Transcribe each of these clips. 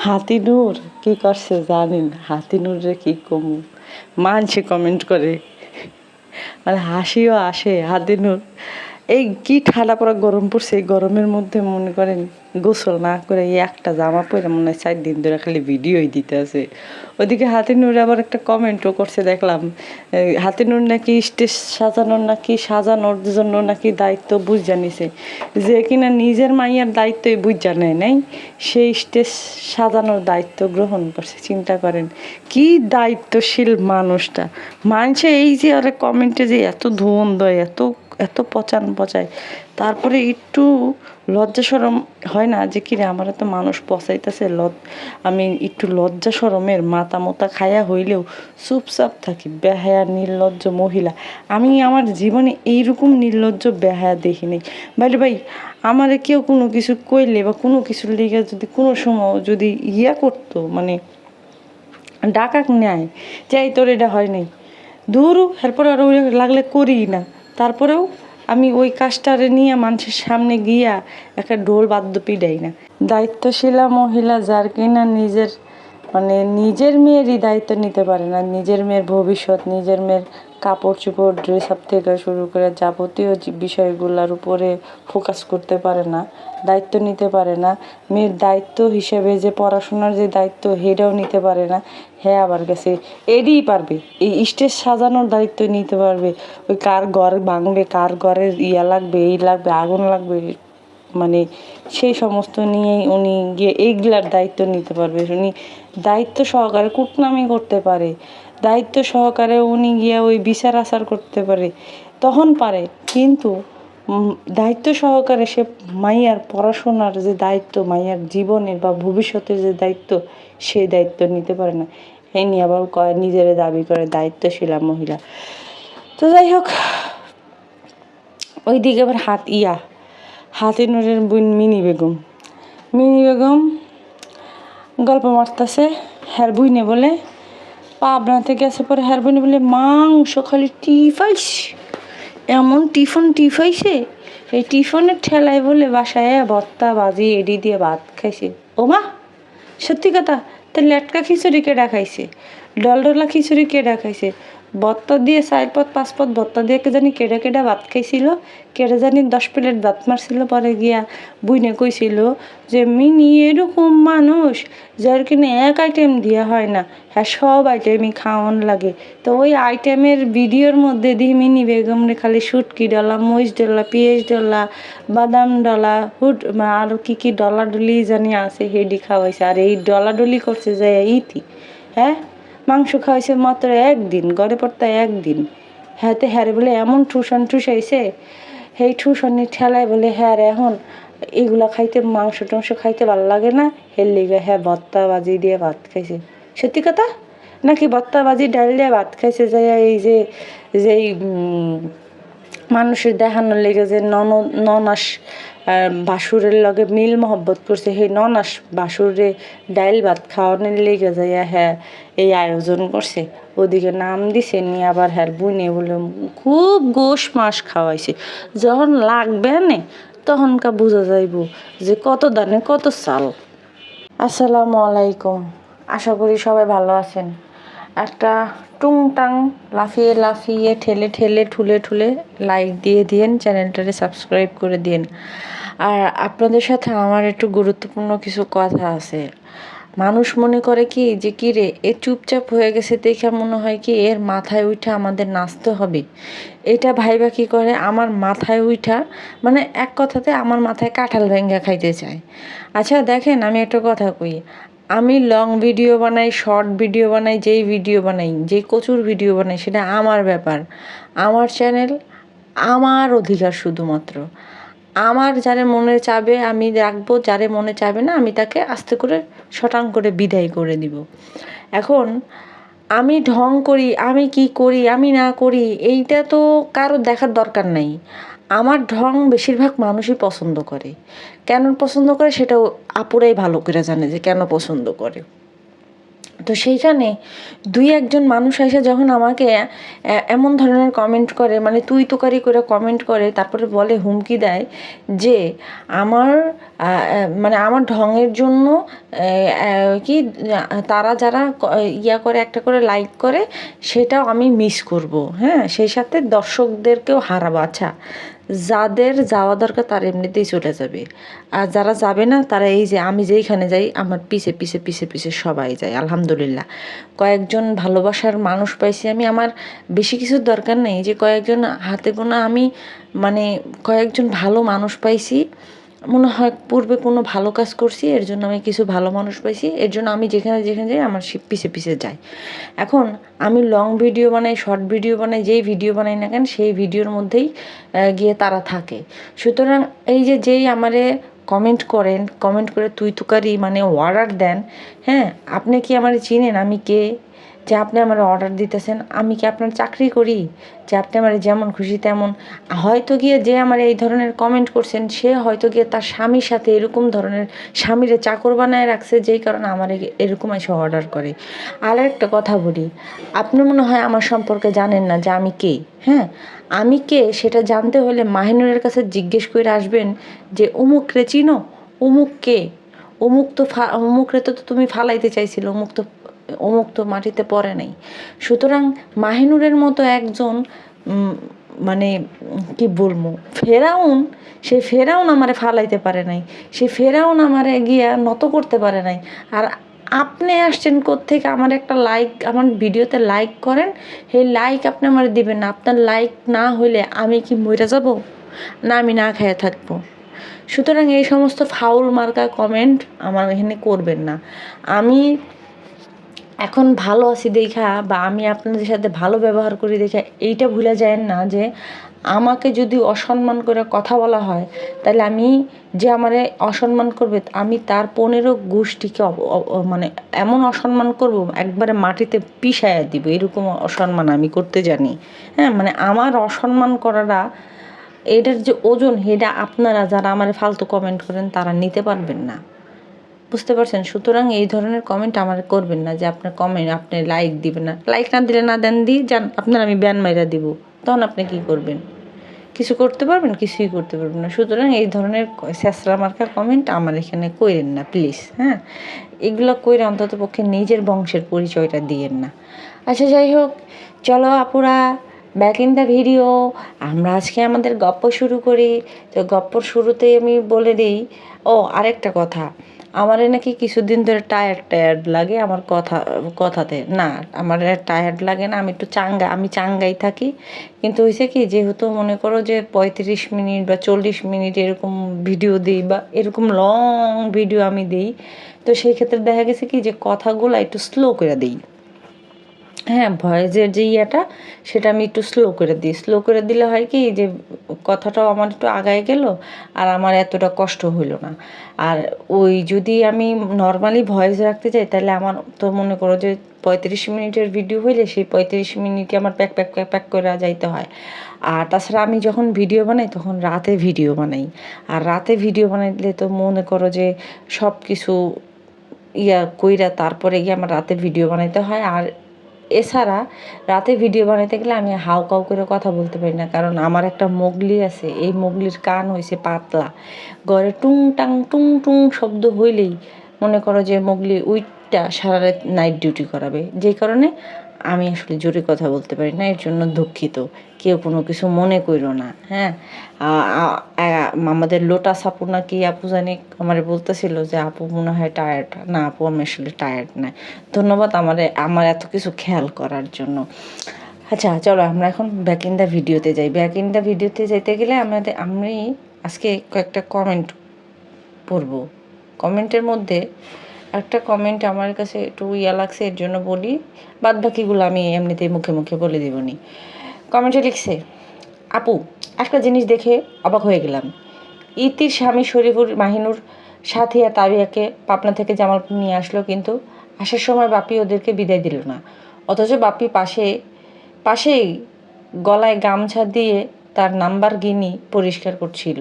হাতিনুর কি করছে জানেন? হাতিনুরে কি কমু, মানছে কমেন্ট করে, মানে হাসিও আসে। হাতিনুর এই কি ঠান্ডা পড়া গরম পড়ছে, এই গরমের মধ্যে মনে করেন গোসল না করে এই একটা জামা পরে মনে হয় 4 দিন ধরে খালি ভিডিওই দিতে আছে। ওদিকে হাতিনুর আবার একটা কমেন্টও করছে দেখলাম, হাতিনুর নাকি স্টেজ সাজানোর নাকি সাজানোর জন্য নাকি দায়িত্ব বুঝা নিছে, যে কিনা নিজের মাইয়ার দায়িত্বই বুঝা নেয় নাই, সেই স্টেজ সাজানোর দায়িত্ব গ্রহণ করছে। চিন্তা করেন কি দায়িত্বশীল মানুষটা। মানছে এই যে আরে কমেন্টে যে এত ধোন দেয়, এত এত পচায়, তারপরে একটু লজ্জা সরম হয় না যে কিরে আমার তো মানুষ পচাইতেছে, আমি একটু লজ্জা সরমের মাথা মোতা খায়া হইলেও চুপচাপ থাকি। বেহায়া নির্লজ্জ মহিলা, আমি আমার জীবনে এইরকম নির্লজ্জ বেহায়া দেখিনি। বাইরে ভাই, আমারে কেউ কোনো কিছু কইলে বা কোনো কিছুর লিগে যদি কোনো সময় যদি করতো, মানে ডাকাক নেয় যাই তোর এটা হয় নাই দূরও, এরপরে আরও লাগলে করি না, তারপরেও আমি ওই কাজটারে নিয়ে মানুষের সামনে গিয়া একটা ঢোল বাদ্য পিডাই না। দায়িত্বশীলা মহিলা যার কিনা নিজের মানে নিজের মেয়েরই দায়িত্ব নিতে পারে না, নিজের মেয়ের ভবিষ্যৎ, নিজের মেয়ের কাপড় চোপড় ড্রেস আপ থেকে শুরু করে যাবতীয় বিষয়গুলোর উপরে ফোকাস করতে পারে না, দায়িত্ব নিতে পারে না। মেয়ের দায়িত্ব হিসেবে যে পড়াশোনার যে দায়িত্ব সেটাও নিতে পারে না। হ্যাঁ আবার গেছে এরই পারবে, এই স্টেজ সাজানোর দায়িত্ব নিতে পারবে, ওই কার ঘর ভাঙবে, কার ঘরের লাগবে, এই লাগবে, আগুন লাগবে, মানে সেই সমস্ত নিয়েই উনি গিয়ে এইগুলার দায়িত্ব নিতে পারবে। উনি দায়িত্ব সহকারে কুটনামি করতে পারে, দায়িত্ব সহকারে উনি গিয়ে ওই বিচার আচার করতে পারে, তখন পারে। কিন্তু দায়িত্ব সহকারে সে মাইয়ার পড়াশোনার যে দায়িত্ব, মাইয়ার জীবনের বা ভবিষ্যতের যে দায়িত্ব, সেই দায়িত্ব নিতে পারে না। এই নিয়ে আবার কয় নিজের দাবি করে দায়িত্বশীলা মহিলা। তো যাই হোক, ওইদিকে আবার হাতিনুরের বোন মিনি বেগম গল্প মারতেছে। হ্যার বুইনে বলে পাবনা থেকে গেছে, পরে হ্যার বুইনে বলে মাংস খালি টিফাইছে, এমন টিফাইছে, এই টিফনের ঠেলায় বলে বাসায় ভর্তা ভাজি এডি দিয়ে ভাত খাইছে। ও মা, সত্যি কথা? তো লেটকা খিচুড়ি কেডা খাইছে, ডলডলা খিচুড়ি কেডা খাইছে, ভর্তা দিয়ে 4 পদ 5 পদ ভর্তা দিয়ে কেডা ভাত খাইছিল, কেডা জানি 10 প্লেট ভাত মারছিল। পরে গিয়া বুইনে কইছিল যে মিনি এরকম মানুষ যার কিনা এক আইটেম দিয়া হয় না, হ্যাঁ সব আইটেমই খাওয়ান লাগে। তো ওই আইটেমের ভিডিওর মধ্যে দিয়ে মিনি বেগমরে খালি শুটকি ডলা, মরিচ ডলা, পেঁয়াজ ডলা, বাদাম ডলা, আর কি ডলাডলি জানি আছে হেডি খাওয়াইছে। আর এই ডলাডলি করছে যে হ্যাঁ মাংস খাওয়াইছে মাত্র একদিন, গড়ে পড়তা একদিন। হ্যাঁতে হ্যারে বলে এমন ঠুসাইছে, সেই ঠুসানি ঠেলায় বলে হ্যাঁ এখন এগুলা খাইতে, মাংস টাংস খাইতে ভালো লাগে না, হের লিগে হ্যাঁ ভর্তা ভাজি দিয়ে ভাত খাইছে। সত্যি কথা নাকি ভর্তা ভাজি ডাল দিয়ে ভাত খাইছে? যাই এই যে যেই মানুষের দেখানোর লেগে যে ননাস বাসুরের লগে মিল মহব্বত করছে, সেই ননাস বাসুরে ডাইল ভাত খাওয়ানোর লেগে যাইয়া হ্যাঁ এই আয়োজন করছে। ওদিকে নাম দিছে নিয়ে আবার হ্যাঁ বুনে বলে খুব গোশ মাস খাওয়াইছে। যখন লাগবে না তখনকার বোঝা যাইব যে কত দানে কত চাল। আসসালামু আলাইকুম, আশা করি সবাই ভালো আছেন। একটা টুংটাং লাফিয়ে ঠেলে লাইক দিয়ে দিয়েন, চ্যানেলটারে সাবস্ক্রাইব করে দিন। আর আপনাদের সাথে আমার একটু গুরুত্বপূর্ণ কিছু কথা আছে। মানুষ মনে করে কি যে কি রে এ চুপচাপ হয়ে গেছে দেখে মনে হয় কি এর মাথায় উঠা আমাদের নাচতে হবে, এটা ভাইবা কি করে আমার মাথায় উঠা, মানে এক কথাতে আমার মাথায় কাঁঠাল ভেঙ্গা খাইতে চায়। আচ্ছা দেখেন, আমি একটা কথা কই, আমি লং ভিডিও বানাই, শর্ট ভিডিও বানাই, যেই ভিডিও বানাই, যেই কচুর ভিডিও বানাই, সেটা আমার ব্যাপার, আমার চ্যানেল, আমার অধিকার। শুধুমাত্র আমার যারে মনে চাবে আমি রাখবো, যারে মনে চাবে না আমি তাকে আস্তে করে শটাং করে বিদায় করে দিব। এখন আমি ঢং করি, আমি কি করি, আমি না করি, এইটা তো কারো দেখার দরকার নাই। আমার ঢং বেশিরভাগ মানুষই পছন্দ করে। কেন পছন্দ করে সেটাও আপুরাই ভালো করে জানে যে কেন পছন্দ করে। তো সেইখানে 2-1 মানুষ এসে যখন আমাকে এমন ধরনের কমেন্ট করে, মানে তুই তোকারি করে কমেন্ট করে, তারপরে বলে, হুমকি দেয় যে আমার মানে আমার ঢঙের জন্য কি তারা যারা ইয়া করে একটা করে লাইক করে সেটাও আমি মিস করব, হ্যাঁ, সেই সাথে দর্শকদেরকেও হারাবো। আচ্ছা, যাদের যাওয়া দরকার তারা এমনিতেই চলে যাবে, আর যারা যাবে না তারা এই যে আমি যেইখানে যাই আমার পিছে পিছে পিছে পিছে সবাই যায়। আলহামদুলিল্লাহ কয়েকজন ভালোবাসার মানুষ পাইছি আমি, আমার বেশি কিছুর দরকার নেই, যে কয়েকজন হাতে গোনা আমি মানে কয়েকজন ভালো মানুষ পাইছি, মনে হয় পূর্বে কোনো ভালো কাজ করছি এর জন্য আমি কিছু ভালো মানুষ পাইছি, এর জন্য আমি যেখানে যেখানে যাই আমার পিছে পিছে যাই। এখন আমি লং ভিডিও বানাই, শর্ট ভিডিও বানাই, যেই ভিডিও বানাই না কেন সেই ভিডিওর মধ্যেই গিয়ে তারা থাকে। সুতরাং এই যে যেই আমারে কমেন্ট করেন, কমেন্ট করে তুই তুকারি মানে অর্ডার দেন, হ্যাঁ, আপনি কি আমার চিনেন আমি কে, যে আপনি আমার অর্ডার দিতেছেন? আমি কি আপনার চাকরি করি যে আপনি আমার যেমন খুশি তেমন? হয়তো গিয়ে যে আমার এই ধরনের কমেন্ট করছেন সে হয়তো গিয়ে তার স্বামীর সাথে এরকম ধরনের স্বামীরে চাকর বানায় রাখছে, যেই কারণে আমার এরকম এসে অর্ডার করে। আর একটা কথা বলি, আপনি মনে হয় আমার সম্পর্কে জানেন না যে আমি কে। হ্যাঁ, আমি কে সেটা জানতে হলে মাহিনুরের কাছে জিজ্ঞেস করে আসবেন যে অমুক রে চিনো, অমুক কে, অমুক রে তো তুমি ফালাইতে চাইছিল, অমুক তো মাটিতে পড়ে নাই। সুতরাং মাহিনুরের মতো একজন মানে কি বলবো ফেরাউন, সে ফেরাউন আমারে ফালাইতে পারে নাই, সে ফেরাউন আমারে গিয়া নত করতে পারে নাই। আর আপনি আসছেন কোত্থেকে? আমার একটা লাইক, আমার ভিডিওতে লাইক করেন, সেই লাইক আপনি আমার দিবেন না। আপনার লাইক না হইলে আমি কি মরে যাব না আমি না খেয়ে থাকবো? সুতরাং এই সমস্ত ফাউল মার্কা কমেন্ট আমার এখানে করবেন না। আমি এখন ভালো আছি দেখা বা আমি আপনাদের সাথে ভালো ব্যবহার করি দেখে এইটা ভুলে যায়েন না যে আমাকে যদি অসম্মান করে কথা বলা হয় তাহলে আমি, যে আমারে অসম্মান করবে আমি তার 15 গোষ্ঠীকে মানে এমন অসম্মান করব একবারে মাটিতে পিষায়া দিব, এরকম অসম্মান আমি করতে জানি। হ্যাঁ, মানে আমার অসম্মান করাটা, এটার যে ওজন সেটা আপনারা যারা আমার ফালতু কমেন্ট করেন তারা নিতে পারবেন না, বুঝতে পারছেন? সুতরাং এই ধরনের কমেন্ট আমার করবেন না যে আপনার কমেন্ট আপনি লাইক দিবেন না, লাইক না দিলে না দেন, দিয়ে যান, আপনার আমি ব্যান মাইরা দিব, তখন আপনি কী করবেন? কিছু করতে পারবেন? কিছুই করতে পারবেন না। সুতরাং এই ধরনের স্যাঁচরা মার্কা কমেন্ট আমার এখানে কইরেন না প্লিজ। হ্যাঁ, এগুলো কইরে অন্তত পক্ষে নিজের বংশের পরিচয়টা দিয়েন না। আচ্ছা, যাই হোক, চলো আপুরা, ব্যাক ইন দ্য ভিডিও। আমরা আজকে আমাদের গপ্প শুরু করি। তো গপ্পর শুরুতেই আমি বলে দিই, আরেকটা কথা, আমারে নাকি কিছুদিন ধরে টায়ার্ড লাগে আমার কথাতে। না, আমার টায়ার্ড লাগে না, আমি একটু আমি চাঙ্গাই থাকি। কিন্তু হয়েছে কি, যেহেতু মনে করো যে 35 মিনিট বা 40 মিনিট এরকম ভিডিও দিই বা এরকম লং ভিডিও আমি দিই, তো সেই ক্ষেত্রে দেখা গেছে কি যে কথাগুলো একটু স্লো করে দিই। হ্যাঁ, ভয়েসের যে ইয়েটা সেটা আমি একটু স্লো করে দিই। স্লো করে দিলে হয় কি যে কথাটাও আমার একটু আগায় গেল আর আমার এতটা কষ্ট হইল না। আর ওই যদি আমি নর্মালি ভয়েস রাখতে চাই তাহলে আমার তো মনে করো যে 35 মিনিটের ভিডিও হইলে সেই 35 মিনিটে আমার প্যাক প্যাক প্যাক প্যাক করে যাইতে হয়। আর তাছাড়া আমি যখন ভিডিও বানাই তখন রাতে ভিডিও বানাই, আর রাতে ভিডিও বানাইলে তো মনে করো যে সব কিছু কইরা তারপরে গিয়ে আমার রাতে ভিডিও বানাইতে হয়। আর এছাড়া রাতে ভিডিও বানাইতে গেলে আমি হাউকাউ করে কথা বলতে পারি না, কারণ আমার একটা মোগলি আছে, এই মোগলির কান হয়েছে পাতলা, ঘরে টুং টাং টুং টুং শব্দ হইলেই মনে করো যে মোগলি উইটটা সারা রাত নাইট ডিউটি করাবে, যেই কারণে আমি আসলে জোরে কথা বলতে পারি না। এর জন্য দুঃখিত, কেউ কোনো কিছু মনে কইরো না। হ্যাঁ, আমাদের লোটাস আপু নাকি আপু জানি আমার বলতেছিল যে আপু মনে হয় টায়ার্ড। না আপু, আমি আসলে টায়ার্ড না। ধন্যবাদ আমার এত কিছু খেয়াল করার জন্য। আচ্ছা, চলো আমরা এখন ব্যাক ইন দ্য ভিডিওতে যাই। ব্যাক ইন দ্য ভিডিওতে যাইতে গেলে আমি আজকে কয়েকটা কমেন্ট পড়ব। কমেন্টের মধ্যে একটা কমেন্ট আমার কাছে একটু লাগছে, এর জন্য বলি, বাদ বাকিগুলো আমি এমনিতেই মুখে মুখে বলে দেবনি। কমেন্টে লিখছে, আপু একটা জিনিস দেখে অবাক হয়ে গেলাম। ইতির স্বামী শরীফুর মাহিনুর সাথিয়া তাবিয়াকে পাবনা থেকে জামালপুর নিয়ে আসলো, কিন্তু আসার সময় বাপি ওদেরকে বিদায় দিল না, অথচ বাপি পাশেই গলায় গামছা দিয়ে তার নাম্বার গিনি পরিষ্কার করছিল।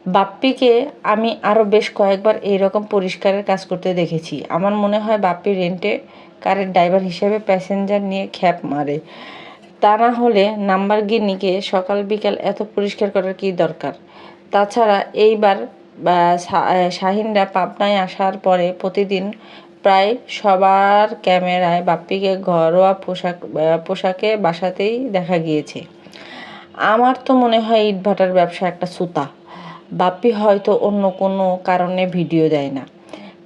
বাপ্পিকে আমি আরও বেশ কয়েকবার এইরকম পরিষ্কারের কাজ করতে দেখেছি। আমার মনে হয় বাপ্পি রেন্টে কারের ড্রাইভার হিসেবে প্যাসেঞ্জার নিয়ে খ্যাপ মারে। তা না হলে নাম্বারগিনিকে সকাল বিকাল এত পরিষ্কার করার কী দরকার? তাছাড়া এইবার শাহিনরা পাবনায় আসার পরে প্রতিদিন প্রায় সবার ক্যামেরায় বাপ্পিকে ঘরোয়া পোশাকে বাসাতেই দেখা গিয়েছে। আমার তো মনে হয় ইটভাটার ব্যবসা একটা সুতা। বাপ্পি হয়তো অন্য কোনো কারণে ভিডিও দেয় না,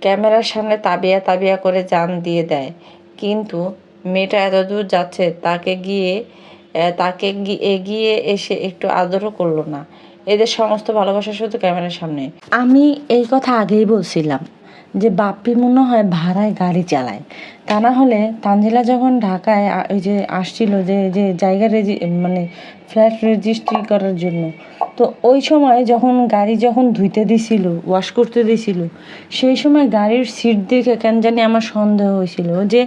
ক্যামেরার সামনে তাবিয়া তাবিয়া করে জান দিয়ে দেয়, কিন্তু মেয়েটা এতদূর যাচ্ছে তাকে এগিয়ে এসে একটু আদরও করলো না। এদের সমস্ত ভালোবাসা শুধু ক্যামেরার সামনে। আমি এই কথা আগেই বলছিলাম যে বাপ্পি মনে হয় ভাড়ায় গাড়ি চালায়। তা না হলে তানজিলা যখন ঢাকায় ওই যে আসছিল যে যে জায়গা মানে ফ্ল্যাট রেজিস্ট্রি করার জন্য, তো ওই সময় গাড়ি যখন ধুইতে দিছিল, ওয়াশ করতে দিছিল, সেই সময় গাড়ির সিট দেখে কেন জানি আমার সন্দেহ হয়েছিল যে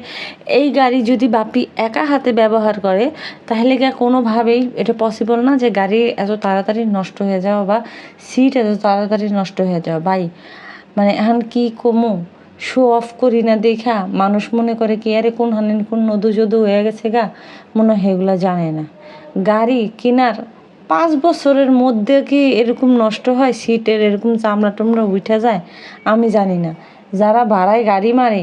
এই গাড়ি যদি বাপ্পি একা হাতে ব্যবহার করে তাহলে কি কোনোভাবেই এটা পসিবল না যে গাড়ি এত তাড়াতাড়ি নষ্ট হয়ে যাওয়া বা সিট এত তাড়াতাড়ি নষ্ট হয়ে যাওয়া। ভাই মানে এখন কি কমু, শো অফ করি না দেখা মানুষ মনে করে কি আরে কোন হানিন কোন নদু যদু হয়ে গেছে গা, মনে হয় এগুলো জানে না। গাড়ি কেনার 5 বছরের মধ্যে কি এরকম নষ্ট হয়, সিটের এরকম চামড়া টামড়া উঠে যায়? আমি জানি না। যারা ভাড়ায় গাড়ি মারে,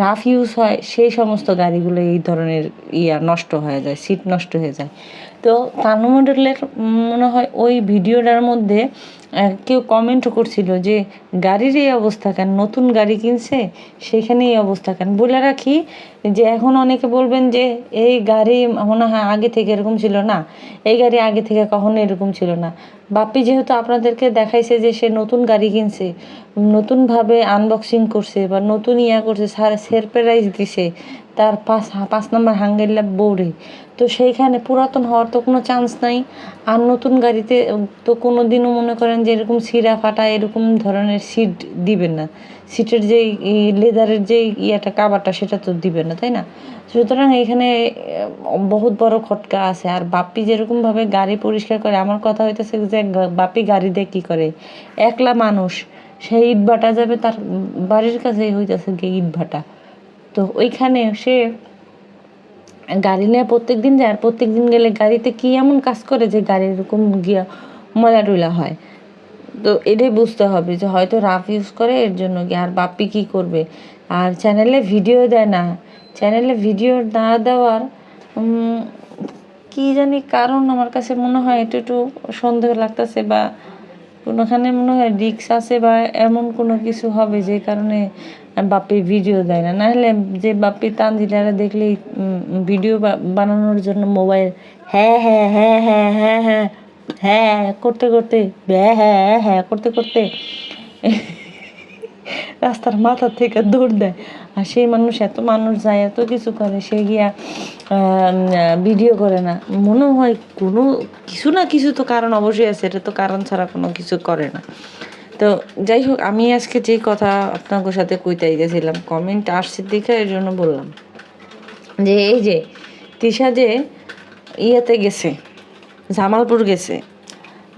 রাফ ইউজ হয়, সেই সমস্ত গাড়িগুলো এই ধরনের নষ্ট হয়ে যায়, সিট নষ্ট হয়ে যায়। তো তানু মডেলের মনে হয় ওই ভিডিওটার মধ্যে কেউ কমেন্টও করছিল যে গাড়ির এই অবস্থা কেন, নতুন গাড়ি কিনছে সেখানে এই অবস্থা কেন। বলে রাখি যে এখন অনেকে বলবেন যে এই গাড়ি মনে হয় আগে থেকে এরকম ছিল না, এই গাড়ি আগে থেকে কখনো এরকম ছিল না। বাপ্পি যেহেতু আপনাদেরকে দেখাইছে যে সে নতুন গাড়ি কিনছে, নতুনভাবে আনবক্সিং করছে বা নতুন করছে, সারপ্রাইজ দিছে তার 5 নম্বর হাঙ্গেরিলা বউরে, তো সেইখানে পুরাতন হওয়ার তো কোনো চান্স নাই। আর নতুন গাড়িতে তো কোনো দিনও মনে করেন যে এরকম ছিঁড়া ফাটা এরকম ধরনের সিট দিবেন না, সিটের যেই লেদারের যেই কাভারটা সেটা তো দিবেন না, তাই না? সুতরাং এখানে বহুত বড় খটকা আছে। আর বাপ্পি যেরকমভাবে গাড়ি পরিষ্কার করে, আমার কথা হইতেছে যে বাপ্পি গাড়ি দিয়ে কী করে, একলা মানুষ, সেই ইটভাটা যাবে, তার বাড়ির কাছেই হইতেছে গিয়ে ইটভাটা, তো ওইখানে সে গাড়ি নিয়ে প্রত্যেক দিন যায়। আর প্রত্যেক দিন গেলে গাড়িতে কি এমন কাজ করে যে গাড়ি এরকম গিয়া ময়লা টয়লা হয়? তো এটাই বুঝতে হবে যে হয়তো রাফ ইউজ করে এর জন্য গিয়ে। আর বাপ্পি কী করবে? আর চ্যানেলে ভিডিও দেয় না, চ্যানেলে ভিডিও না দেওয়ার কি জানি কারণ, আমার কাছে মনে হয় একটু একটু সন্দেহ লাগতেছে, বা কোনোখানে মনে হয় রিক্স আছে বা এমন কোনো কিছু হবে যে কারণে বাপ্পি ভিডিও দেয় না। নাহলে যে বাপ্পি তানজিলারা দেখলেই ভিডিও বানানোর জন্য মোবাইল হ্যাঁ হ্যাঁ হ্যাঁ হ্যাঁ হ্যাঁ হ্যাঁ হ্যাঁ করতে করতে হ্যাঁ হ্যাঁ হ্যাঁ করতে করতে রাস্তার মাথার থেকে দৌড় দেয়। আর সেই এত মানুষ যায়, এত কিছু করে, সে গিয়া ভিডিও করে না। মনে হয় কোনো কিছু না কিছু তো কারণ অবশ্যই আছে, এটা তো কারণ ছাড়া কোনো কিছু করে না। তো যাই হোক, আমি আজকে যেই কথা আপনাদের সাথে কইতে গেছিলাম, কমেন্ট আসছে দেখে এর জন্য বললাম যে এই যে তিশা যে গেছে,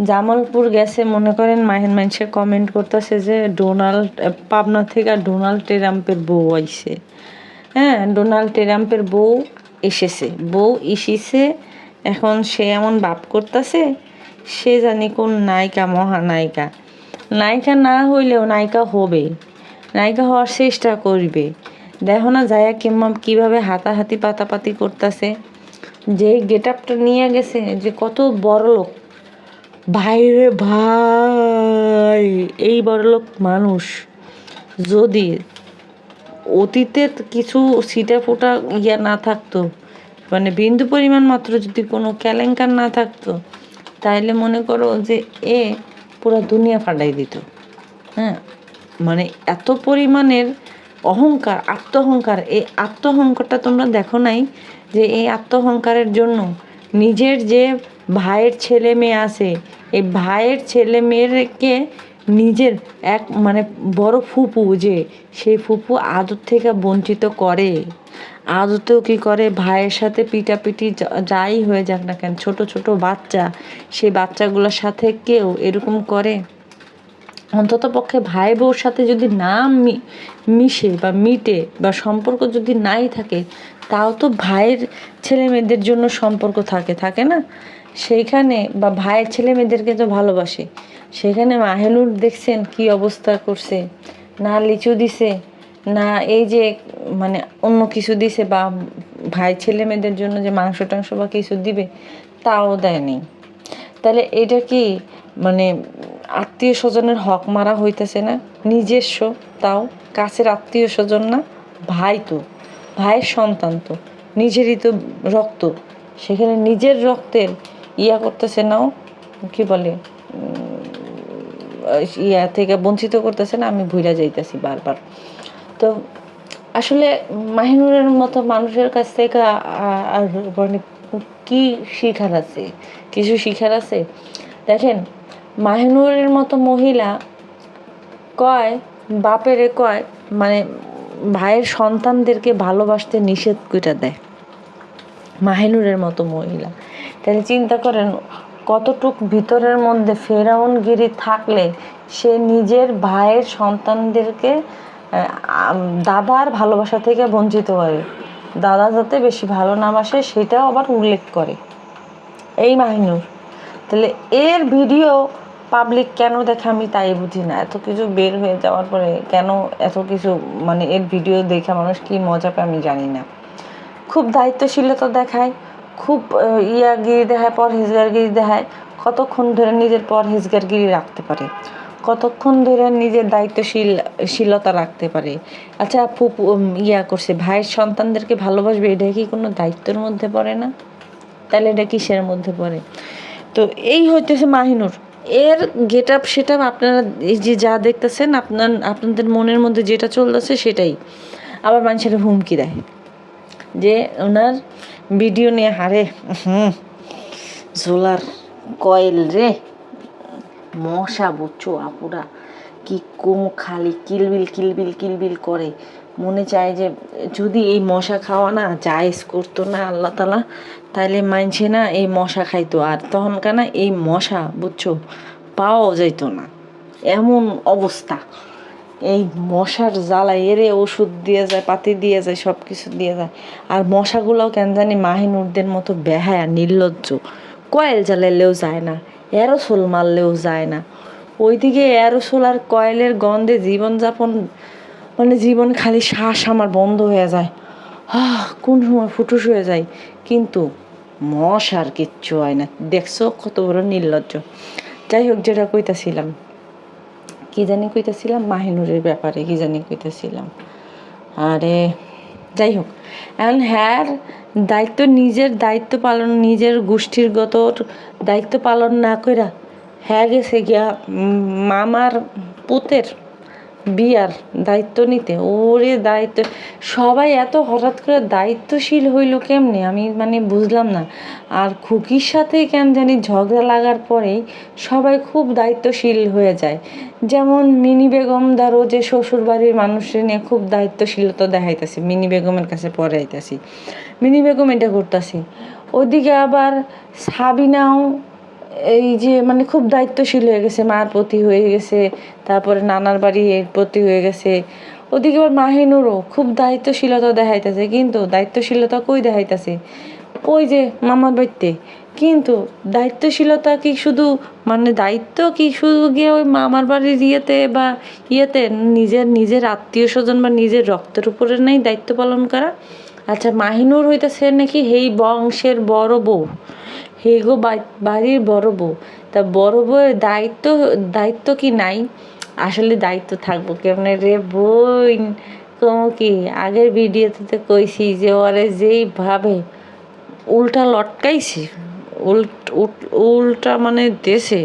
জামালপুর গেছে, মনে করেন মানুষে কমেন্ট করতেছে যে পাবনা থেকে ডোনাল্ড ট্রাম্পের বউ আইছে। হ্যাঁ, ডোনাল্ড ট্রাম্পের বউ এসেছে, এখন সে এমন বাপ করতেছে সে জানি কোন নায়িকা, মহানায়িকা। নায়িকা না হইলেও নায়িকা হবে, নায়িকা হওয়ার চেষ্টা করবে। দেখো না যায়া কীভাবে হাতাহাতি পাতাপাতি করতেছে, যে গেট আপটা নিয়ে গেছে, যে কত বড় লোক। ভাইরে ভাই, এই বড়লোক মানুষ যদি অতীতে কিছু ছিটা ফোটা না থাকতো, মানে বিন্দু পরিমাণ মাত্র যদি কোনো কেলেঙ্কার না থাকতো, তাইলে মনে করো যে পুরা দুনিয়া ফাটাই দিত। হ্যাঁ, মানে এত পরিমাণের অহংকার, আত্মহংকার। এই আত্মহংকারটা তোমরা দেখো নাই যে এই আত্মহংকারের জন্য নিজের যে ভাইয়ের ছেলে মেয়ে আছে, এই ভাইয়ের ছেলে মেয়েরকে নিজের মানে বড় ফুপু, যে সেই ফুপু আদর থেকে বঞ্চিত করে। আদতেও কী করে, ভাইয়ের সাথে পিটাপিটি যাই হয়ে যাক না কেন, ছোট ছোট বাচ্চা, সেই বাচ্চাগুলোর সাথে কেউ এরকম করে? অন্তত পক্ষে ভাই বউর সাথে যদি না মিশে বা মিটে বা সম্পর্ক যদি নাই থাকে, তাও তো ভাইয়ের ছেলে মেয়েদের জন্য সম্পর্ক থাকে না? সেইখানে বা ভাইয়ের ছেলে মেয়েদেরকে তো ভালোবাসে, সেখানে মাহেনুর দেখছেন কি অবস্থা করছে, না লিচু দিছে, না এই যে মানে অন্য কিছু দিছে, বা ভাই ছেলে মেয়েদের জন্য যে মাংস টাংস বা কিছু দিবে তাও দেয়নি। তাহলে এটা কি মানে আত্মীয় স্বজনের হক মারা হইতেছে না? নিজস্ব, তাও কাছের আত্মীয় স্বজন না, ভাই তো, ভাইয়ের সন্তান তো, নিজেরই তো রক্ত, সেখানে নিজের রক্তের ইয়া করতেছে নাও, কি বলে ইয়া থেকে বঞ্চিত করতেছে না, আমি ভুলে যাইতেছি বারবার। তো আসলে মাহিনুরের মতো মানুষের কাছ থেকে আর মানে কি শিখার আছে? কিছু শিখার আছে? দেখেন, মাহিনুরের মতো মহিলা কয়, বাপেরে কয় মানে ভাইয়ের সন্তানদেরকে ভালোবাসতে নিষেধ করে দেয়, মাহিনুরের মতো মহিলা। তাহলে চিন্তা করেন কতটুক ভিতরের মধ্যে ফেরাউনগিরি থাকলে সে নিজের ভাইয়ের সন্তানদেরকে দাদার ভালোবাসা থেকে বঞ্চিত করে, দাদা যাতে বেশি ভালো না বাসে সেটাও আবার উল্লেখ করে এই মাহিনুর। তাহলে এর ভিডিও পাবলিক কেন দেখে আমি তাই বুঝি না। এত কিছু বের হয়ে যাওয়ার পরে কেন এত কিছু মানে এর ভিডিও দেখে মানুষ কি মজা পায় আমি জানি না। খুব দায়িত্বশীলতা দেখায়, খুব ইয়াগিরি দেখায়, পরহেজগারগিরি দেখায়। কতক্ষণ ধরে নিজের পরহেজগারগিরি রাখতে পারে, কতক্ষণ ধরে নিজের দায়িত্বশীলতা রাখতে পারে। আচ্ছা ইয়া করছে, ভাইয়ের সন্তানদেরকে ভালোবাসবে, এটা কি কোনো দায়িত্বের মধ্যে পড়ে না? তাহলে এটা কিসের মধ্যে পড়ে? তো এই হইতেছে মাহিনুর। এর গেট আপ সেট আপ আপনারা এই যে যা দেখতেছেন, আপনাদের মনের মধ্যে যেটা চলতেছে সেটাই। আবার মানুষের হুমকি দেয় যে ওনার ভিডিও নিয়ে, হারে সোলার কয়েল রে, মশা বুঝছো আপুরা কি কম, খালি কিলবিল কিলবিল কিলবিল করে। মনে চায় যে যদি এই মশা খাওয়া না জায়েজ করতো না আল্লাহ তালা, তাইলে মানছে না এই মশা খাইতো, আর তখনকার না এই মশা বুঝছো পাওয়াও যাইতো না, এমন অবস্থা। এই মশার জ্বালায় এরে ওষুধ দিয়ে যায়, পাতি দিয়ে যায়, সব কিছু দিয়ে যায়। আর মশাগুলোও কেন জানি মাহিনুরদের মতো বেহায়া নির্লজ্জ, কয়েল জ্বালাইলেও যায় না, অ্যারোসোল মারলেও যায় না। ওইদিকে অ্যারোসোল আর কয়েলের গন্ধে জীবনযাপন মানে জীবন খালি শ্বাস আমার বন্ধ হয়ে যায়, কোন সময় ফুটুস হয়ে যায়। কিন্তু মশার কিচ্ছু হয় না। দেখছো কত বড় নির্লজ্জ। যাই হোক, যেটা কইতাছিলাম, মাহিনুরের ব্যাপারে কি জানি কইতেছিলাম। আরে যাই হোক, এখন হ্যাঁ দায়িত্ব, নিজের দায়িত্ব পালন, নিজের গোষ্ঠীগত দায়িত্ব পালন না কইরা হ্যাঁ গেছে গিয়া মামার পুতের বিয়ার দায়িত্ব নিতে। ওরে দায়িত্ব, সবাই এত হঠাৎ করে দায়িত্বশীল হইল কেমনে আমি মানে বুঝলাম না। আর খুকির সাথে কেন জানি ঝগড়া লাগার পরেই সবাই খুব দায়িত্বশীল হয়ে যায়। যেমন মিনি বেগম ধরো যে শ্বশুর বাড়ির মানুষের নিয়ে খুব দায়িত্বশীলতা দেখাইতেছি, মিনি বেগমের কাছে পরে আইতাছি, মিনি বেগম এটা করতেছি। ওদিকে আবার সাবিনাও এই যে মানে খুব দায়িত্বশীল হয়ে গেছে, মার প্রতি হয়ে গেছে, তারপরে নানার বাড়ি এর প্রতি হয়ে গেছে। ওদিকে আবার মাহিনুরও খুব দায়িত্বশীলতা দেখাইতেছে, কিন্তু দায়িত্বশীলতা কই দেখাইতেছে ওই যে মামার বাড়িতে। কিন্তু দায়িত্বশীলতা কি শুধু মানে দায়িত্ব কি শুধু গিয়ে ওই মামার বাড়ির ইয়েতে বা ইয়েতে নিজের আত্মীয় স্বজন বা নিজের রক্তের উপরে নেই দায়িত্ব পালন করা? আচ্ছা, মাহিনুর হইতেছে নাকি এই বংশের বড় বউ, হেগো বাড়ির বড় বউ। তা বড় বউয়ের দায়িত্ব কি নাই? আসলে দায়িত্ব থাকবো কেমনে রে বোন, কি আগের ভিডিওতে তো কইছি যে ওরে যেইভাবে উল্টা লটকাইছি, উল্টা মানে দেশে,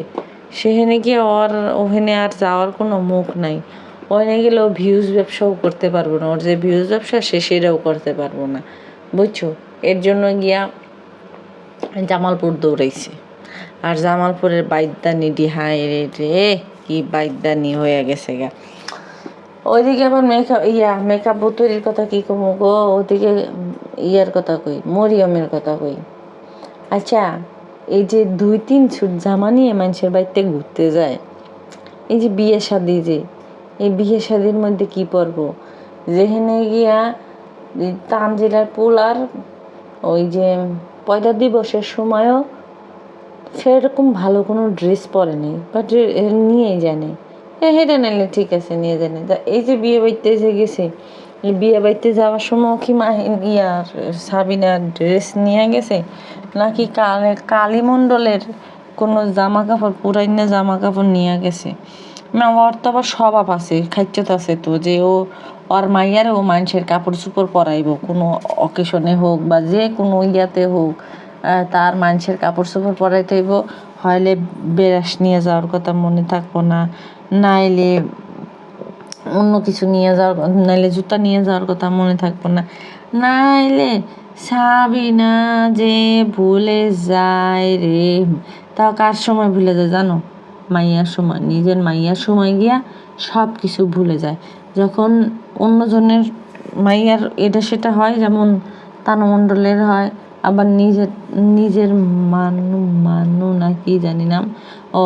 সেখানে গিয়ে ওখানে আর যাওয়ার কোনো মুখ নাই। ওখানে গেলে ও ভিউজ ব্যবসাও করতে পারবো না, ওর যে ভিউজ ব্যবসা সেটাও করতে পারবো না, বুঝছো? এর জন্য গিয়া জামালপুর দৌড়াইছে। আর জামালপুরের বাইদানি হায় রে, কি বাইদানি হয়ে গেছে গা। ওইদিকে আবার মেকআপ তৈরির কথা কি কমো গো, ওইদিকে ইয়ার কথা কই, মরিয়মের কথা কই। আচ্ছা, এই যে 2-3 ছুট জামা নিয়ে মানুষের বাড়িতে ঘুরতে যায়, এই যে বিয়ে শাদী, যে এই বিয়ে শাদীর মধ্যে কি পরব, যেখানে গিয়া তানজিলার পোলার ওই যে পয়লা দিবসের সময়ও সেরকম ভালো কোনো ড্রেস পরে নেই, বাট নিয়েই জানে হেঁটে নিলে ঠিক আছে, নিয়ে জানে। তা এই যে বিয়ে বাড়িতে যে গেছে, এই বিয়ে বাড়িতে যাওয়ার সময় কি ইয়ার সাবিনার ড্রেস নিয়ে গেছে, নাকি কালীমণ্ডলের কোনো জামা কাপড় পুরাইনা জামা কাপড় নিয়ে গেছে? না, ওর তো আবার স্বভাব আছে, খাইচ্ছত আছে তো, যে ওর মাইয়ারে ও মানুষের কাপড় চোপড় পরাইব, কোনো অকেশনে হোক বা যে কোনো ইয়াতে হোক, তার মানুষের কাপড় চোপড় পরাইতে হইব। হইলে বেরাস নিয়ে যাওয়ার কথা মনে থাকবো না, নাইলে অন্য কিছু নিয়ে যাওয়ার, নাইলে জুতা নিয়ে যাওয়ার কথা মনে থাকবো না, নাইলে সাবিনা যে ভুলে যায় রে। তাও কার সময় ভুলে যায় জানো? মাইয়ার সময়, নিজের মাইয়ার সময় গিয়া সব কিছু ভুলে যায়। যখন অন্যজনের মাইয়ার এটা সেটা হয়, যেমন তানমণ্ডলের হয়, আবার নিজের মান্নু না কি জানি নাম, ও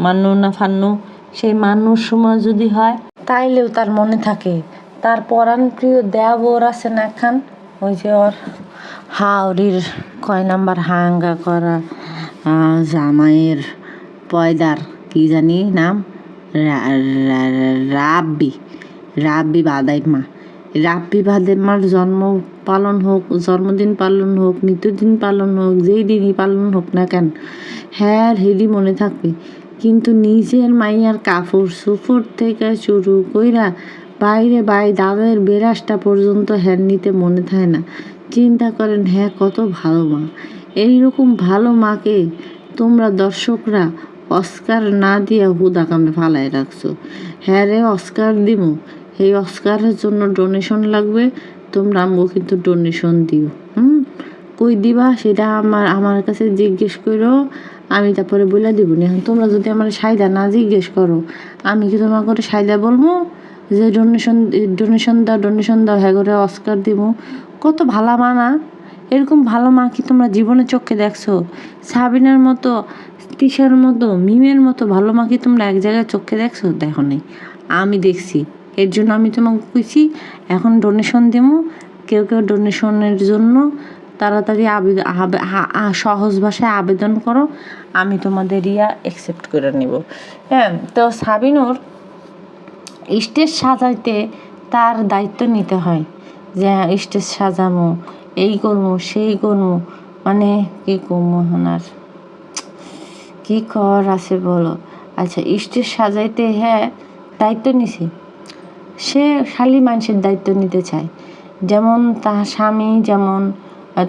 মান্নু না ফান্নু, সেই মান্নুর সময় যদি হয় তাইলেও তার মনে থাকে। তার পরাণ প্রিয় দেওর আছে না একখান, ওই যে ওর হাওড়ির কয় নাম্বার হাঙ্গা করা জামাইয়ের পয়দার কি জানি নাম, রাব্বি বাদাইমা। রাব্বি বাদাইমার জন্মদিন পালন হোক, মৃত্যুদিন পালন হোক, যেই দিনই পালন হোক না কেন, হ্যাঁ হেডি মনে থাকবে। কিন্তু নিজের মাইয়ার কাপড় চোপড় থেকে শুরু কইরা বাইরে দাদের বেরাসটা পর্যন্ত হ্যাঁ নিতে মনে থাকে না। চিন্তা করেন, হ্যাঁ কত ভালো মা। এইরকম ভালো মাকে তোমরা দর্শকরা অস্কার না দিয়া হুদা কামে ফালাই রাখছো। হ্যাঁ রে, অস্কার দিমু, এই অস্কারের জন্য ডোনেশন লাগবে, তোমরা আমগো কিন্তু ডোনেশন দিও। কই দিবা সেটা আমার কাছে জিজ্ঞেস করো, আমি তারপরে বলে দিব না। এখন তোমরা যদি আমার সাইদা না জিজ্ঞেস করো, আমি কি তোমার করে সাইদা বলবো যে ডোনেশন দাও, হ্যাঁ করে অস্কার দিব? কত ভালো মা না? এরকম ভালো মা কি তোমরা জীবনে চোখে দেখছো? সাবিনার মতো, তিশার মতো, মিমের মতো ভালো মা কি তোমরা এক জায়গায় চোখে দেখছো? দেখো নাই, আমি দেখছি। এর জন্য আমি তোমাকে কইছি এখন ডোনেশন দেবো। কেউ ডোনেশনের জন্য তাড়াতাড়ি সহজ ভাষায় আবেদন করো, আমি তোমাদের অ্যাকসেপ্ট করে নিব। হ্যাঁ, তো সাবিনুর স্টেজ সাজাইতে তার দায়িত্ব নিতে হয়, যে স্টেজ সাজামো, এই করবো সেই করবো, মানে কি করবো আর কি কর আছে বলো। আচ্ছা, স্টেজ সাজাইতে হ্যাঁ দায়িত্ব নিছি, সে খালি মানুষের দায়িত্ব নিতে চায়। যেমন তার স্বামী, যেমন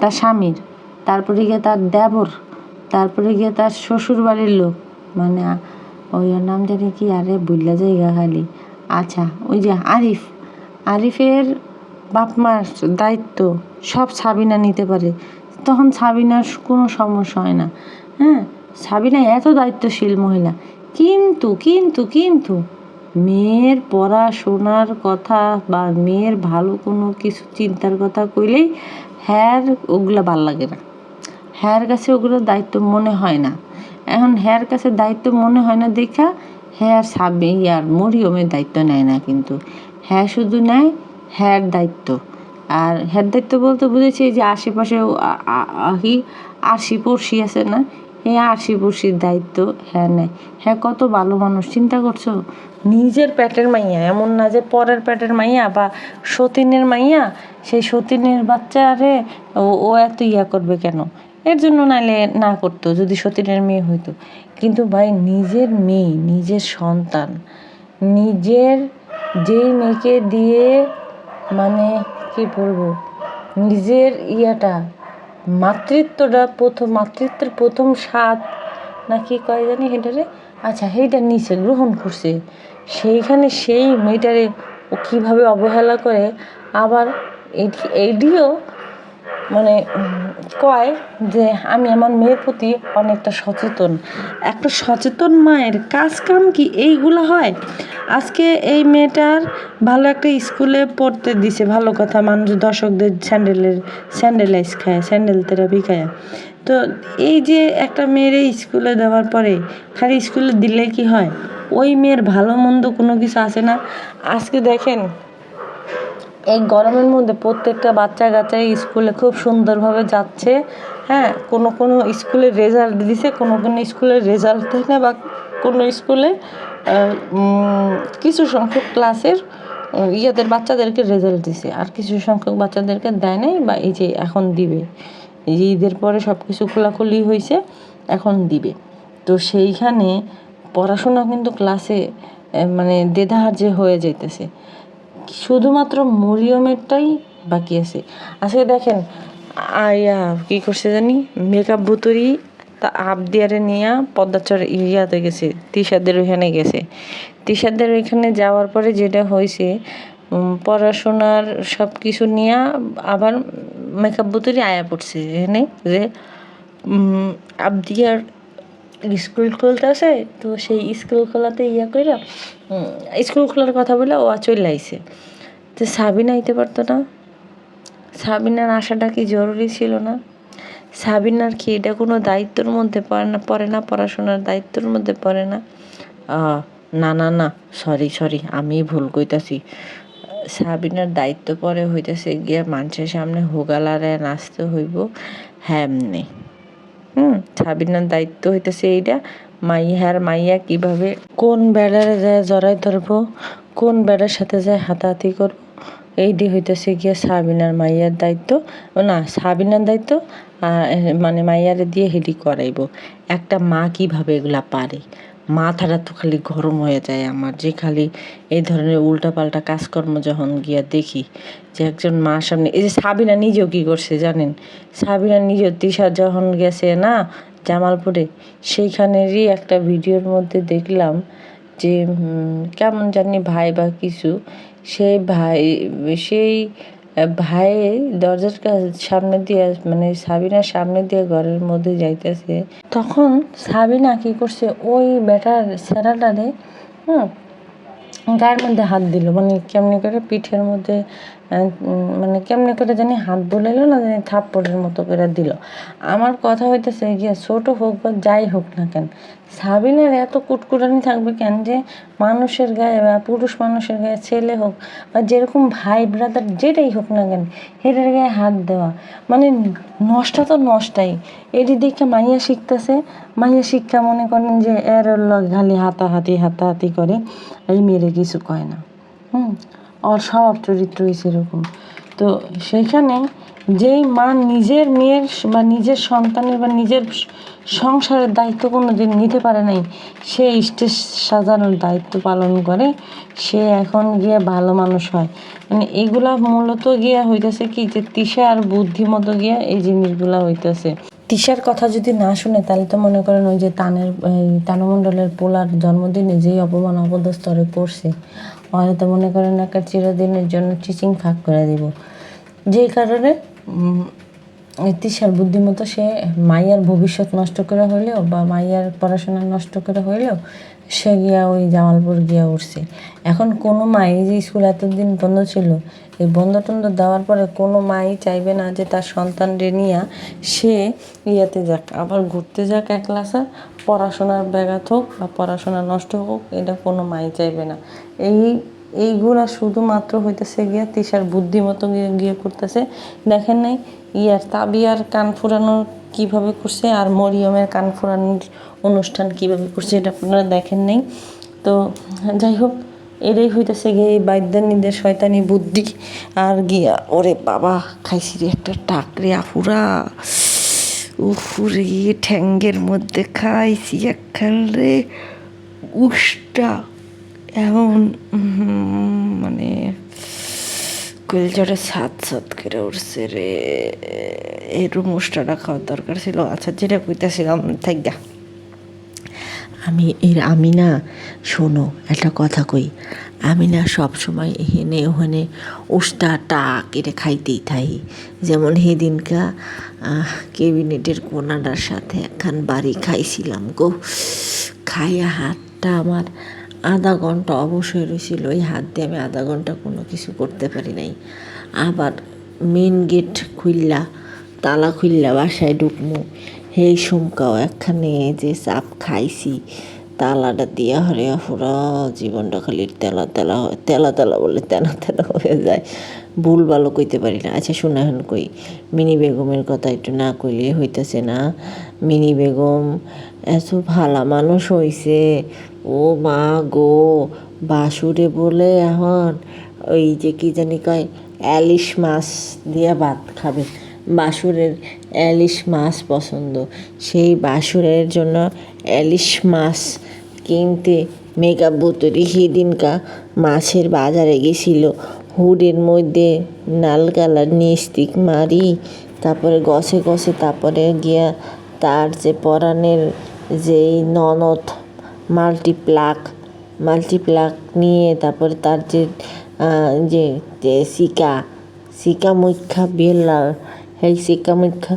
তার স্বামীর, তারপরে গিয়ে তার দেবর, তারপরে গিয়ে তার শ্বশুর বাড়ির লোক, মানে ওই নাম জানি কি, আরে বুঝলা জায়গা খালি। আচ্ছা, ওই যে আরিফের বাপ মার দায়িত্ব সব সাবিনা নিতে পারে, তখন সাবিনার কোনো সমস্যা হয় না। হ্যাঁ, সাবিনা এত দায়িত্বশীল মহিলা, কিন্তু মেয়ের পড়াশোনার কথা বা মেয়ের ভালো কোনো কিছু চিন্তার কথা কইলেই হ্যার ওগুলো ভাল লাগে না, হ্যার কাছে ওগুলো দায়িত্ব মনে হয় না। এখন হ্যার কাছে দায়িত্ব মনে হয় না দেখা হ্যাঁ আর মরিয়মের দায়িত্ব নেয় না, কিন্তু হ্যাঁ শুধু নেয় হ্যার দায়িত্ব। আর হ্যার দায়িত্ব বলতে বুঝেছি যে আশেপাশে আশি পড়শি আছে না, এই আশি পড়শির দায়িত্ব হ্যাঁ নেয়। হ্যাঁ কত ভালো মানুষ, চিন্তা করছো? নিজের পেটের মাইয়া, এমন না যে পরের পেটের মাইয়া বা সতীনের মাইয়া, সেই সতীনের বাচ্চারে ও এত করবে কেন? এর জন্য নাইলে না করতো যদি সতীনের মেয়ে হইতো। কিন্তু ভাই, নিজের মেয়ে, নিজের সন্তান, নিজের যেই মেয়েকে দিয়ে, মানে কি বলবো, নিজের মাতৃত্বের প্রথম স্বাদ নাকি কয় জানি হেটারে, আচ্ছা সেইটা নিচে গ্রহণ করছে, সেইখানে সেই মেয়েটারে ও কীভাবে অবহেলা করে। আবার এইটিও মানে কয় যে আমি আমার মেয়ের প্রতি অনেকটা সচেতন। একটা সচেতন মায়ের কাজ কাম কি এইগুলো হয়? আজকে এই মেয়েটার ভালো একটা স্কুলে পড়তে দিছে, ভালো কথা, মানুষ দর্শকদের স্যান্ডেলাইজ খায়, স্যান্ডেল থেরাপি খায়। তো এই যে একটা মেয়ের স্কুলে দেওয়ার পরে খালি স্কুলে দিলে কি হয়? ওই মেয়ের ভালো মন্দ কোনো কিছু আছে না? আজকে দেখেন এই গরমের মধ্যে প্রত্যেকটা বাচ্চা কাচ্চাই স্কুলে খুব সুন্দরভাবে যাচ্ছে। হ্যাঁ, কোনো কোনো স্কুলে রেজাল্ট দিছে, কোনো কোনো স্কুলের রেজাল্ট দেয় না, বা কোনো স্কুলে কিছু সংখ্যক ক্লাসের ইয়াদের বাচ্চাদেরকে রেজাল্ট দিছে, আর কিছু সংখ্যক বাচ্চাদেরকে দেয় নাই, বা এই যে এখন দিবে, এই যে ঈদের পরে সব কিছু খোলাখুলি হয়েছে, এখন দিবে। তো সেইখানে পড়াশোনা কিন্তু ক্লাসে মানে দেদাহার যে হয়ে যাইতেছে, শুধুমাত্র মরিয়মেরটাই বাকি আছে। আজকে দেখেন আয়া কি করছে জানি, মেকআপ বুতুরি তা আবদিয়ারে নিয়ে পদ্মাচর ইয়াতে গেছে, তিশাদের ওইখানে গেছে। তিশাদের ওইখানে যাওয়ার পরে যেটা হয়েছে, পড়াশোনার সব কিছু নিয়ে আবার মেকআপ বুতুরি আয়া পড়ছে এখানে, যে আবদিয়ার স্কুল খুলতেছে, তো সেই স্কুল খোলাতে ইয়া কইরা স্কুল খোলার কথা বলে ও চলে আইছে। তো সাবিনা আইতে পারতো না? সাবিনার আসাটা কি জরুরি ছিল না? সাবিনার কি এটা কোনো দায়িত্বর মধ্যে পড়ে না, পড়াশোনার দায়িত্বর মধ্যে পড়ে না? না না না, সরি, আমি ভুল কইতাছি। সাবিনার দায়িত্ব পরে হইতেছে গিয়া মানুষের সামনে হোগালারে নাচতে হইব, হ্যাঁ এমনি। সাবিনার দায়িত্ব হইতেছে এইটা, মাইয়া কিভাবে কোন বেড়ারে যায় জড়াই ধরবো, কোন বেড়ার সাথে যায় হাতাহাতি করবো, এইটি হইতেছে গিয়া সাবিনার মাইয়ার দায়িত্ব। না, সাবিনার দায়িত্ব মানে মাইয়ারে দিয়ে হেডি করাইবো। একটা মা কিভাবে এগুলা পারে? মাথাটা তো খালি গরম হয়ে যায় আমার, যে খালি এই ধরনের উল্টাপাল্টা কাজকর্ম যখন গিয়া দেখি, যে একজন মার সামনে, এই যে সাবিনা নিজেও কী করছে জানেন? সাবিনা নিজেও তিশা যখন গেছে না জামালপুরে, সেইখানেরই একটা ভিডিওর মধ্যে দেখলাম যে কেমন জানি ভাই বা কিছু, সেই ভাই দরজার সামনে দিয়ে, মানে সাবিনার সামনে দিয়ে ঘরের মধ্যে যাইতেছে, তখন সাবিনা কি করছে, ওই বেটার সেরাটারে গায়ের মধ্যে হাত দিল, মানে কেমনি করে পিঠের মধ্যে, মানে কেমনি করে জানি হাত বোলাইলো না জানি, থাপ্পড়ের মতো করে দিল। আমার কথা হইতেছে গিয়া ছোট হোক বা যাই হোক না কেন, সাবিনার এত কুটকুটানি থাকবে কেন যে মানুষের গায়ে বা পুরুষ মানুষের গায়ে, ছেলে হোক বা যেরকম ভাই ব্রাদার যেটাই হোক না কেন, হেটার গায়ে হাত দেওয়া মানে নষ্ট তো নষ্টাই। এটি দেখে মাইয়া শিখতেছে, মাইয়া শিক্ষা মনে করেন যে এর খালি হাতাহাতি করে, এই মেয়েরে কিছু কয় না। ওর স্বভাব চরিত্র হয়েছে এরকম। তো সেইখানে যেই মা নিজের মেয়ের বা নিজের সন্তানের বা নিজের সংসারের দায়িত্ব কোনো দিন নিতে পারে নাই, সে স্টেজ সাজানোর দায়িত্ব পালন করে, সে এখন গিয়ে ভালো মানুষ হয়। মানে এগুলা মূলত গিয়া হইতেছে কি, যে তিশা আর বুদ্ধিমতো গিয়া এই জিনিসগুলা হইতেছে। তিশার কথা যদি না শুনে, তাহলে তো মনে করেন ওই যে তানমণ্ডলের পোলার জন্মদিনে যেই অপমান অপদস্তরে পড়ছে, হয়তো মনে করেন একটা চিরদিনের জন্য টিচিং ফাঁক করে দিব। যেই কারণে তিশার বুদ্ধিমতো সে মাইয়ার ভবিষ্যৎ নষ্ট করে হইলেও বা মাইয়ার পড়াশোনা নষ্ট করে হইলেও সে গিয়া ওই জামালপুর গিয়া উঠছে। এখন কোনো মাই, যে স্কুল এতদিন বন্ধ ছিল, এই বন্ধ টন্ধ দেওয়ার পরে কোনো মাই চাইবে না যে তার সন্তানরে নিয়ে সে ইয়াতে যাক, আবার ঘুরতে যাক একলাসা, পড়াশোনার ব্যাঘাত হোক বা পড়াশোনা নষ্ট হোক, এটা কোনো মাই চাইবে না। এইগুলা শুধুমাত্র হইতেছে গিয়া তিশার বুদ্ধিমতো গিয়ে করতেছে। দেখেন নাই তাবিয়ার কান ফুরানো কীভাবে করছে, আর মরিয়মের কান ফুরানোর অনুষ্ঠান কীভাবে করছে, এটা আপনারা দেখেন নাই। তো যাই হোক, এটাই হইতেছে গিয়ে এই বাইদ্যানীদের শয়তানি বুদ্ধি। আর গিয়া ওরে বাবা, খাইছি রে একটা টাকরে আফুরা, উফুরে ঠ্যাঙ্গের মধ্যে খাইছি একখান রে উষ্টা, এমন মানে কলজাটা সাত করে উঠছে রে। এরকম উষ্টাটা খাওয়ার দরকার ছিল। আচ্ছা, যেটা কইতেছিলাম থাইগা, আমি না, শোনো একটা কথা কই, আমি না সবসময় এখানে ওখানে উষ্টা টাক এটা খাইতেই থাকি। যেমন সেদিনকা ক্যাবিনেটের কোনাটার সাথে একখান বাড়ি খাইছিলাম গো, খাইয়া হাতটা আমার আধা ঘন্টা অবশ্যই রয়েছিল। ওই হাত দিয়ে আমি আধা ঘন্টা কোনো কিছু করতে পারি নাই। আবার মেন গেট খুললা তালা খুললা বাসায় ঢুকমু, সেই সমকাও একখানে যে চাপ খাইছি তালাটা দিয়া হরিয়া পুরা জীবনটা খালি তেলা তেলা হয়, তেলা তেলা বলে তেনা তেনা হয়ে যায়। ভুল ভালো কইতে পারি না। আচ্ছা শোনা এখন কই, মিনি বেগমের কথা একটু না কইলে হইতেছে না। মিনি বেগম এত ভালা মানুষ হইছে, ও মা গো, বাসুরে বলে এখন ওই যে কি জানি কয় ইলিশ মাছ দিয়া ভাত খাবে। বাসুরের ইলিশ মাছ পছন্দ, সেই বাসুরের জন্য ইলিশ মাছ কিনতে মেকআপ বোতরি সেদিনকা মাছের বাজারে গেছিল। হুডের মধ্যে লাল কালার নিস্টিক মারি, তারপরে গছে গছে, তারপরে গিয়া তার যে পরাণের যেই ননদ মাল্টিপ্লাক নিয়ে, তারপরে তার যে যে যে সিকা মুখা বেল্লাল, সেই সিকা মুখা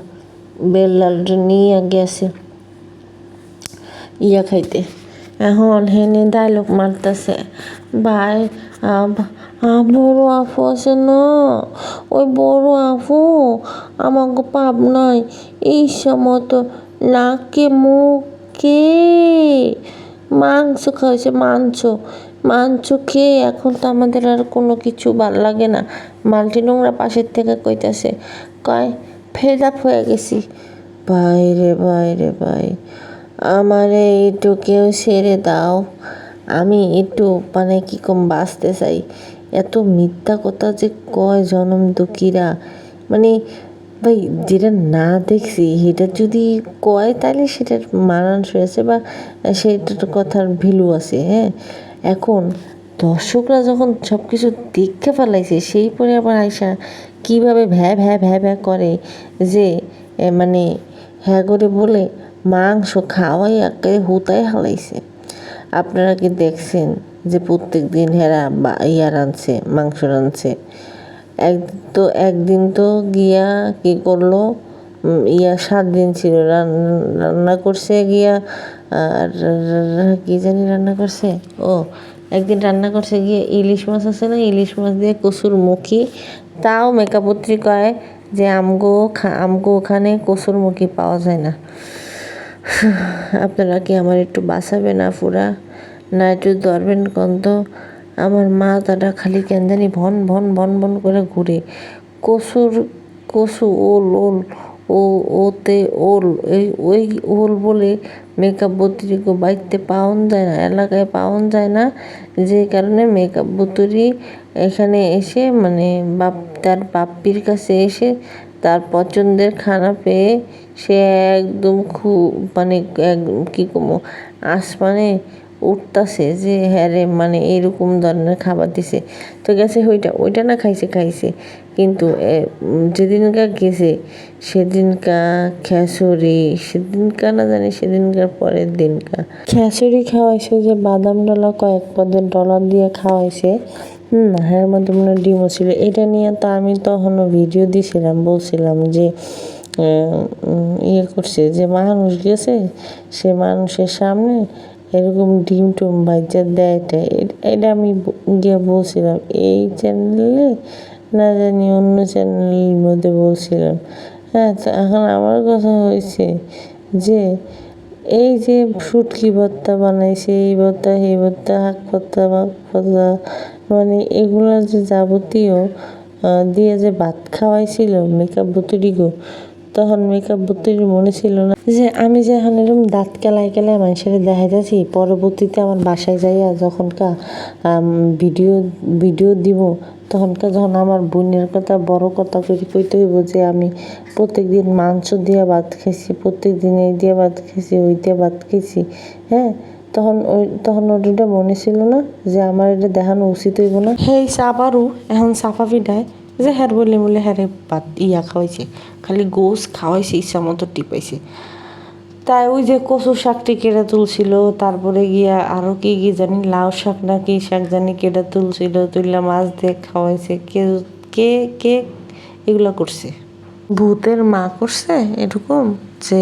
বেল্লালটা নিয়ে গেছে ইয়া খাইতে। এখন হেনে ডায়লগ মারতেছে, ভাই বড় আপু আছে না, ওই বড় আপু আমাকে পাবনায় এই মতো নাকে মুখে মাংস খাওয়াইছে, মাংস খেয়ে এখন তো আমাদের আর কোনো কিছু ভাল লাগে না। মাল্টি নোংরা পাশের থেকে কইতাছে, কয় ফেড আপ হয়ে গেছি। ভাই আমারে একটু কেউ ছেড়ে দাও, আমি একটু মানে কি কম বাঁচতে চাই। এত মিথ্যা কথা যে কয় জনম দুঃখীরা, মানে ভাই যেটা না দেখছি সেটা যদি কয় তাহলে সেটার মানানসই আছে বা সেটার কথার ভ্যালু আছে। হ্যাঁ, এখন দর্শকরা যখন সব কিছু দেখে ফেলাইছে, সেই পরে আবার আয়সা কীভাবে ভ্যা করে যে মানে হ্যাঁ করে বলে মাংস খাওয়াই একেবারে হুতায় হালাইছে। আপনারা কি দেখছেন যে প্রত্যেক দিন হেরা রাঁধছে, মাংস রাঁধছে? একদিন তো গিয়া কি করলো, 7 দিন ছিল রান্না করছে গিয়া, কি জানি রান্না করছে, একদিন রান্না করছে গিয়ে ইলিশ মাছ আছে না, ইলিশ মাছ দিয়ে কচুর মুখী। তাও মেকাপত্রী কয় যে আমগো ওখানে কচুর মুখী পাওয়া যায় না। আপনারা কি আমার একটু বাঁচাবেন আপুরা, না একটু ধরবেন কন্ত? আমার মা তারা খালি কেন জানি ভন ভন করে ঘুরে। কচু ওতে ওই ওল বলে মেকআপ বুতুরিকে বাড়িতে পাওয়া যায় না, এলাকায় পাওয়া যায় না। যে কারণে মেকআপ বুতুরি এখানে এসে মানে তার বাপ্পির কাছে এসে তার পছন্দের খানা পেয়ে সে একদম খুব মানে কী কমো আসমানে উঠতাছে যে হ্যাঁ রে, মানে এরকম ধরনের খাবার দিছে। তো গেছে ওইটা না খাইছে, কিন্তু যেদিনকার গেছে সেদিনকা খ্যাচুরি, সেদিনকার না জানি সেদিনকার পরের দিনকা খ্যাচুরি খাওয়াইছে, যে বাদাম ডলা কয়েক পদের ডলার দিয়ে খাওয়াইছে। এর মধ্যে মনে ডিমও ছিল। এটা নিয়ে তো আমি তখনও ভিডিও দিয়েছিলাম, বলছিলাম যে করছে যে মানুষ গেছে, সে মানুষের সামনে এরকম ডিম টুম ভাইজা দেয়। এটা আমি গিয়ে বলছিলাম এই চ্যানেলে, না জানি অন্য চ্যানেলের মধ্যে বলছিলাম। হ্যাঁ, তো এখন আমার কথা হয়েছে যে এই যে শুটকি ভর্তা বানাইছে, এই ভর্তা সেই ভর্তা, শাক ভর্তা মানে এগুলোর যে যাবতীয় দিয়ে যে ভাত খাওয়াইছিল মেকআপ বুতুরিগো, তখন মেকআপ বুতুরির মনে ছিল না যে আমি যে এখন এরকম দাঁত কেলায় মানুষের দেখা যাচ্ছি। পরবর্তীতে আমার বাসায় যাইয়া যখনকার ভিডিও দিব, তখনকার যখন আমার বোনের কথা বড় কথা করে কইতে হইব যে আমি প্রত্যেক দিন মাংস দিয়ে ভাত খেয়েছি, প্রত্যেক দিন এই দিয়ে ভাত খেয়েছি, ওই দিয়ে ভাত খেয়েছি। হ্যাঁ, তখন ওটা মনে ছিল না যে আমার এটা দেখানো উচিত হইব না। হেই সাবারও এখন সাফা পিঠায় যে হ্যার বলে হ্যারে ভাত খাওয়াইছে, খালি গোস খাওয়াইছে, ইচ্ছা মতো টিপাইছে। তাই ওই যে কচু শাকটি কেটে তুলছিল, তারপরে গিয়া আরো কি কি জানি লাউ শাক না কি শাক জানি কেটে তুলছিল, তুললা মাছ দিয়ে খাওয়াইছে। কে কে কে এগুলো করছে? ভূতের মা করছে এরকম, যে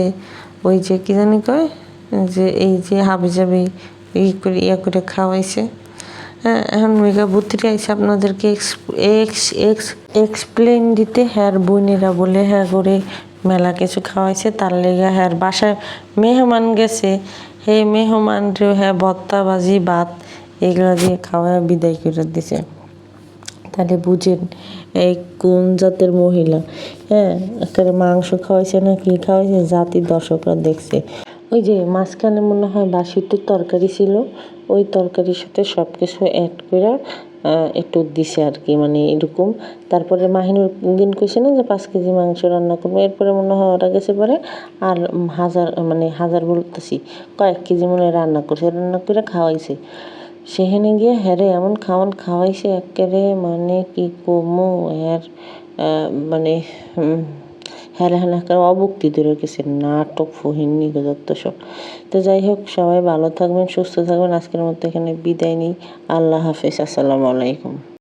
ওই যে কি জানি কয়, যে এই যে হাবিজাবি ইয়া করে খাওয়াইছে। হ্যাঁ, এখন মেগা বুদ্ধিটা আইসে আপনাদেরকে এক্সপ্লেন দিতে। হ্যাঁ বোনেরা বলে হ্যাঁ করে মেলা কিছু খাওয়াইছে, তার লেগে হ্যাঁ বাসায় মেহমান গেছে, হে মেহমানরেও হ্যাঁ ভর্তা ভাজি ভাত এগুলো দিয়ে খাওয়ায় বিদায় করে দিছে। তাহলে বুঝেন এই কোন জাতের মহিলা। হ্যাঁ, একটা মাংস খাওয়াইছে না কি খাওয়াইছে, জাতির দর্শকরা দেখছে। ওই যে মাঝখানে মনে হয় বাসিতে তরকারি ছিল, ওই তরকারির সাথে সব কিছু অ্যাড করে একটু দিছে আর কি, মানে এরকম। তারপরে মাহিনুর দিন কইছে না যে 5 কেজি মাংস রান্না করবো, এরপরে মনে হয় ওরা গেছে পরে আর হাজার বলতেছি কয়েক কেজি মনে হয় রান্না করছে, রান্না করে খাওয়াইছে। সেখানে গিয়ে হ্যারে এমন খাওয়াইছে একেবারে, মানে কি কমু হ্যার মানে হ্যাঁ অবুক্তি ধরে গেছে, নাটক ফহিনী যত সব। তো যাই হোক, সবাই ভালো থাকবেন, সুস্থ থাকবেন। আজকের মতো এখানে বিদায় নিই। আল্লাহ হাফেজ, আসসালামু আলাইকুম।